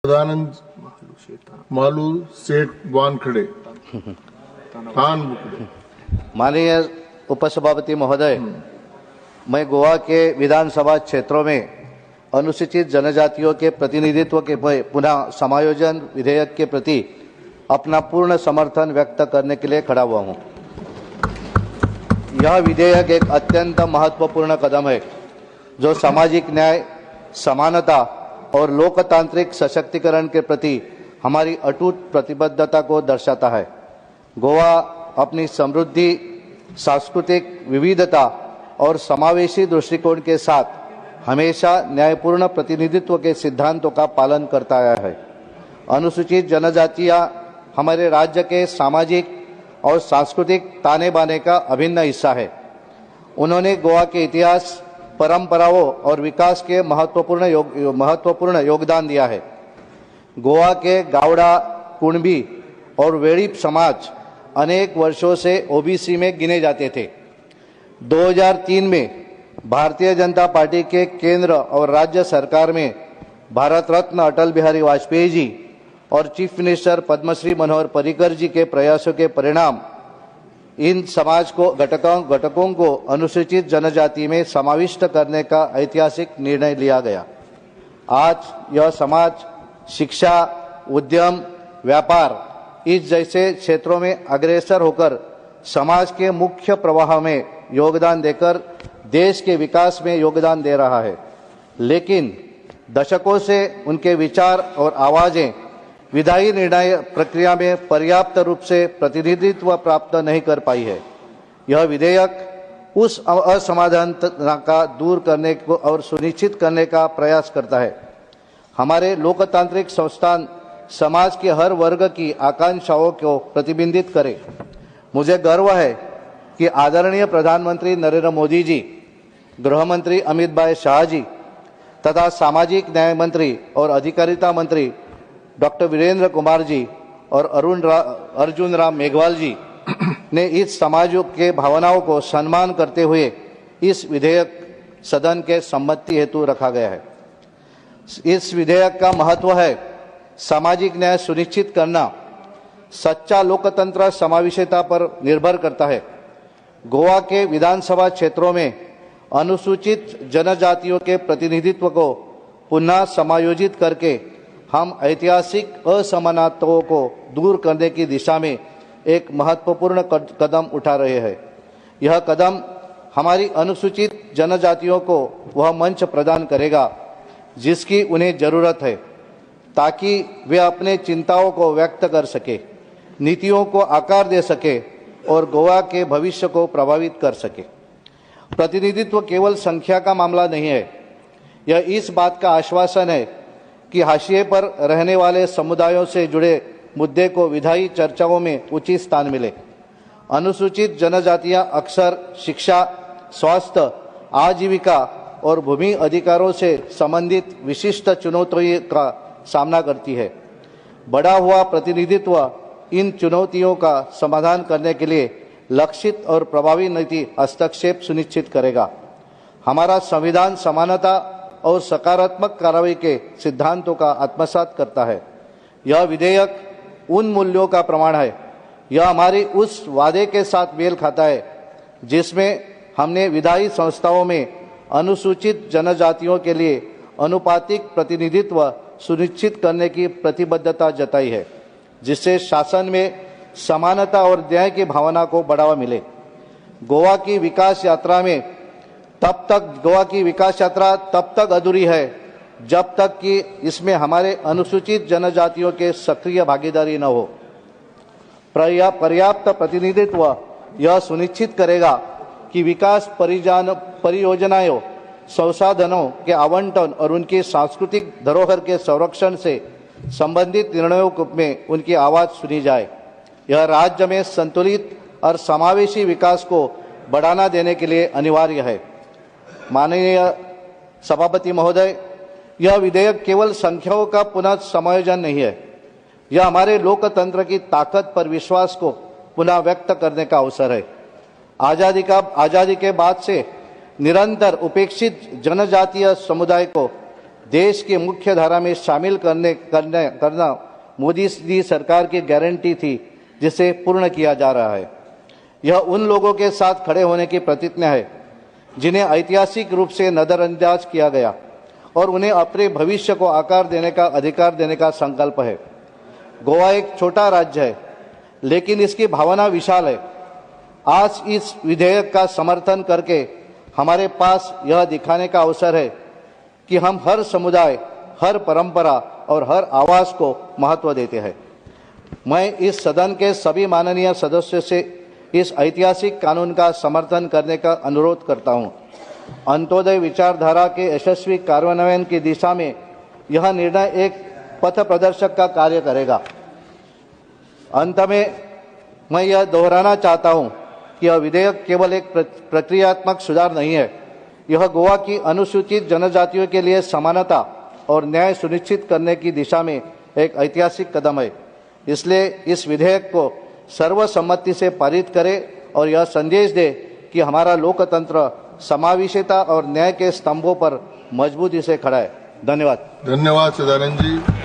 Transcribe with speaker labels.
Speaker 1: सदानंद मालू सेठ वानखड़े तानबुकड़े।
Speaker 2: माननीय उपसभापति महोदय, मैं गोवा के विधानसभा क्षेत्रों में अनुसूचित जनजातियों के प्रतिनिधित्व के पुनः समायोजन विधेयक के प्रति अपना पूर्ण समर्थन व्यक्त करने के लिए खड़ा हुआ हूं। यह विधेयक एक अत्यंत महत्वपूर्ण कदम है जो सामाजिक न्याय, समानता और लोकतांत्रिक सशक्तिकरण के प्रति हमारी अटूट प्रतिबद्धता को दर्शाता है। गोवा अपनी समृद्धि, सांस्कृतिक विविधता और समावेशी दृष्टिकोण के साथ हमेशा न्यायपूर्ण प्रतिनिधित्व के सिद्धांतों का पालन करता आया है। अनुसूचित जनजातियां हमारे राज्य के सामाजिक और सांस्कृतिक ताने बाने का अभिन्न हिस्सा है। उन्होंने गोवा के इतिहास, परंपराओं और विकास के महत्वपूर्ण योगदान दिया है। गोवा के गावड़ा, कुणबी और वेड़ीप समाज अनेक वर्षों से ओबीसी में गिने जाते थे। 2003 में भारतीय जनता पार्टी के केंद्र और राज्य सरकार में भारत रत्न अटल बिहारी वाजपेयी जी और चीफ मिनिस्टर पद्मश्री मनोहर पर्रिकर जी के प्रयासों के परिणाम इन समाज को घटकों को अनुसूचित जनजाति में समाविष्ट करने का ऐतिहासिक निर्णय लिया गया। आज यह समाज शिक्षा, उद्यम, व्यापार इस जैसे क्षेत्रों में अग्रसर होकर समाज के मुख्य प्रवाह में योगदान देकर देश के विकास में योगदान दे रहा है। लेकिन दशकों से उनके विचार और आवाजें विधायी निर्णय प्रक्रिया में पर्याप्त रूप से प्रतिनिधित्व प्राप्त नहीं कर पाई है। यह विधेयक उस असमाधान का दूर करने को और सुनिश्चित करने का प्रयास करता है। हमारे लोकतांत्रिक संस्थान समाज के हर वर्ग की आकांक्षाओं को प्रतिबिंबित करे। मुझे गर्व है कि आदरणीय प्रधानमंत्री नरेंद्र मोदी जी, गृह मंत्री अमित भाई शाह जी तथा सामाजिक न्याय मंत्री और अधिकारिता मंत्री डॉक्टर वीरेंद्र कुमार जी और अर्जुन राम मेघवाल जी ने इस समाज के भावनाओं को सम्मान करते हुए इस विधेयक सदन के सम्मति हेतु रखा गया है। इस विधेयक का महत्व है सामाजिक न्याय सुनिश्चित करना। सच्चा लोकतंत्र समावेशिता पर निर्भर करता है। गोवा के विधानसभा क्षेत्रों में अनुसूचित जनजातियों के प्रतिनिधित्व को पुनः समायोजित करके हम ऐतिहासिक असमानताओं को दूर करने की दिशा में एक महत्वपूर्ण कदम उठा रहे हैं। यह कदम हमारी अनुसूचित जनजातियों को वह मंच प्रदान करेगा जिसकी उन्हें जरूरत है, ताकि वे अपने चिंताओं को व्यक्त कर सके, नीतियों को आकार दे सके और गोवा के भविष्य को प्रभावित कर सके। प्रतिनिधित्व केवल संख्या का मामला नहीं है। यह इस बात का आश्वासन है कि हाशिए पर रहने वाले समुदायों से जुड़े मुद्दे को विधायी चर्चाओं में उचित स्थान मिले। अनुसूचित जनजातियां अक्सर शिक्षा, स्वास्थ्य, आजीविका और भूमि अधिकारों से संबंधित विशिष्ट चुनौतियों का सामना करती है। बढ़ा हुआ प्रतिनिधित्व इन चुनौतियों का समाधान करने के लिए लक्षित और प्रभावी नीति हस्तक्षेप सुनिश्चित करेगा। हमारा संविधान समानता और सकारात्मक कार्रवाई के सिद्धांतों का आत्मसात करता है। यह विधेयक उन मूल्यों का प्रमाण है। यह हमारी उस वादे के साथ मेल खाता है जिसमें हमने विधायी संस्थाओं में अनुसूचित जनजातियों के लिए अनुपातिक प्रतिनिधित्व सुनिश्चित करने की प्रतिबद्धता जताई है, जिससे शासन में समानता और न्याय की भावना को बढ़ावा मिले। गोवा की विकास यात्रा तब तक अधूरी है जब तक कि इसमें हमारे अनुसूचित जनजातियों के सक्रिय भागीदारी न हो। पर्याप्त प्रतिनिधित्व यह सुनिश्चित करेगा कि विकास परियोजनाओं, संसाधनों के आवंटन और उनकी सांस्कृतिक धरोहर के संरक्षण से संबंधित निर्णयों में उनकी आवाज़ सुनी जाए। यह राज्य में संतुलित और समावेशी विकास को बढ़ावा देने के लिए अनिवार्य है। माननीय सभापति महोदय, यह विधेयक केवल संख्याओं का पुनः समायोजन नहीं है। यह हमारे लोकतंत्र की ताकत पर विश्वास को पुनः व्यक्त करने का अवसर है। आजादी के बाद से निरंतर उपेक्षित जनजातीय समुदाय को देश की मुख्य धारा में शामिल करना मोदी जी सरकार की गारंटी थी, जिसे पूर्ण किया जा रहा है। यह उन लोगों के साथ खड़े होने की प्रतिज्ञा है जिन्हें ऐतिहासिक रूप से नजरअंदाज किया गया और उन्हें अपने भविष्य को आकार देने का अधिकार देने का संकल्प है। गोवा एक छोटा राज्य है, लेकिन इसकी भावना विशाल है। आज इस विधेयक का समर्थन करके हमारे पास यह दिखाने का अवसर है कि हम हर समुदाय, हर परंपरा और हर आवाज को महत्व देते हैं। मैं इस सदन के सभी माननीय सदस्यों से इस ऐतिहासिक कानून का समर्थन करने का अनुरोध करता हूं। अंत्योदय विचारधारा के यशस्वी कार्यान्वयन की दिशा में यह निर्णय एक पथ प्रदर्शक का कार्य करेगा। अंत में मैं यह दोहराना चाहता हूं कि यह विधेयक केवल एक प्रक्रियात्मक सुधार नहीं है, यह गोवा की अनुसूचित जनजातियों के लिए समानता और न्याय सुनिश्चित करने की दिशा में एक ऐतिहासिक कदम है। इसलिए इस विधेयक को सर्वसम्मति से पारित करें और यह संदेश दे कि हमारा लोकतंत्र समावेशिता और न्याय के स्तंभों पर मजबूती से खड़ा है। धन्यवाद।
Speaker 1: धन्यवाद सदानंद जी।